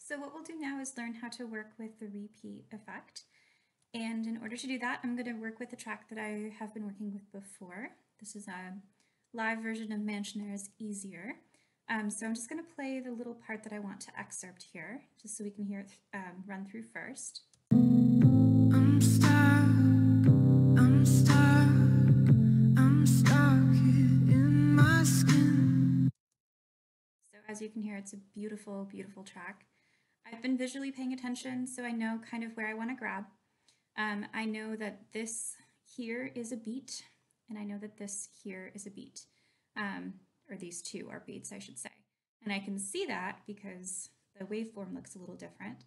So what we'll do now is learn how to work with the repeat effect. And in order to do that, I'm going to work with a track that I have been working with before. This is a live version of Mansionaire's Easier. So I'm just going to play the little part that I want to excerpt here, just so we can hear it run through first. I'm stuck in my skin. So as you can hear, it's a beautiful, beautiful track. I've been visually paying attention, so I know kind of where I want to grab. I know that this here is a beat, and I know that this here is a beat, or these two are beats, I should say. And I can see that because the waveform looks a little different.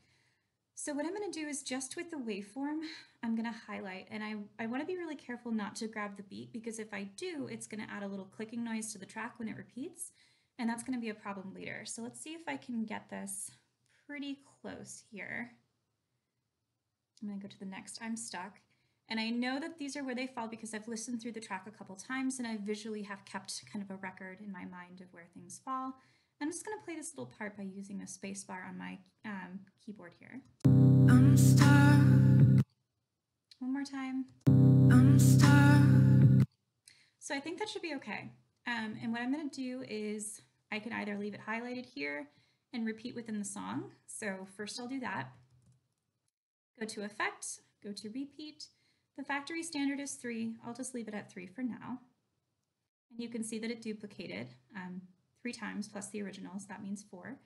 So what I'm going to do is just with the waveform, I'm going to highlight, and I want to be really careful not to grab the beat, because if I do, it's going to add a little clicking noise to the track when it repeats, and that's going to be a problem later. So let's see if I can get this pretty close here. I'm going to go to the next I'm stuck. And I know that these are where they fall because I've listened through the track a couple times and I visually have kept kind of a record in my mind of where things fall. I'm just going to play this little part by using the space bar on my keyboard here. I'm stuck. One more time. I'm stuck. So I think that should be okay. And what I'm going to do is I can either leave it highlighted here and repeat within the song. So first I'll do that. Go to Effect, go to Repeat. The factory standard is 3. I'll just leave it at 3 for now. And you can see that it duplicated 3 times plus the original, so that means 4.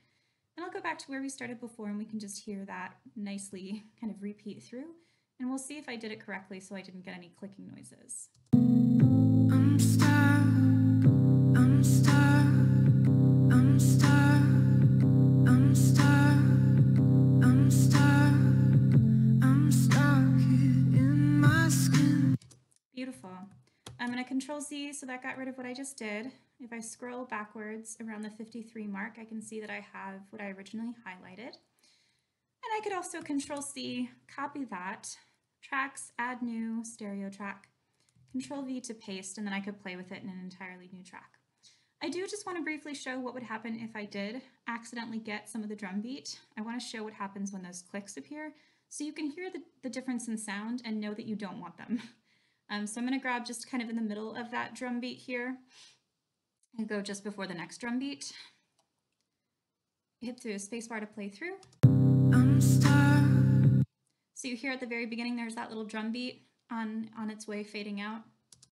And I'll go back to where we started before and we can just hear that nicely kind of repeat through. And we'll see if I did it correctly so I didn't get any clicking noises. I'm stuck, I'm stuck, I'm stuck, I'm stuck, I'm stuck, I'm stuck in my skin. Beautiful. I'm going to Control Z, so that got rid of what I just did. If I scroll backwards around the 53 mark, I can see that I have what I originally highlighted. And I could also Control C, copy that, tracks, add new, stereo track, Control V to paste, and then I could play with it in an entirely new track. I do just want to briefly show what would happen if I did accidentally get some of the drum beat. I want to show what happens when those clicks appear, so you can hear the difference in sound and know that you don't want them. So I'm going to grab just kind of in the middle of that drum beat here and go just before the next drum beat. Hit the spacebar to play through. I'm stuck. So you hear at the very beginning there's that little drum beat on its way fading out.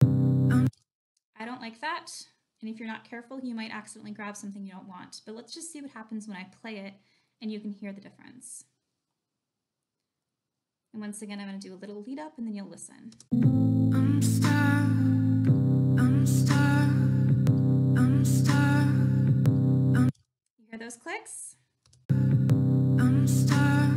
I don't like that, and if you're not careful you might accidentally grab something you don't want, but let's just see what happens when I play it and you can hear the difference. And once again I'm going to do a little lead up and then you'll listen. I'm stuck, I'm stuck, I'm stuck. You hear those clicks? I'm stuck.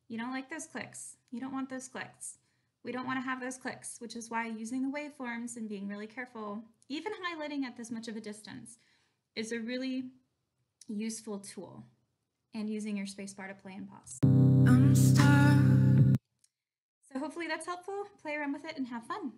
You don't like those clicks. You don't want those clicks. We don't want to have those clicks, which is why using the waveforms and being really careful, even highlighting at this much of a distance, is a really useful tool, and using your spacebar to play and pause. I'm stuck. So hopefully that's helpful. Play around with it and have fun.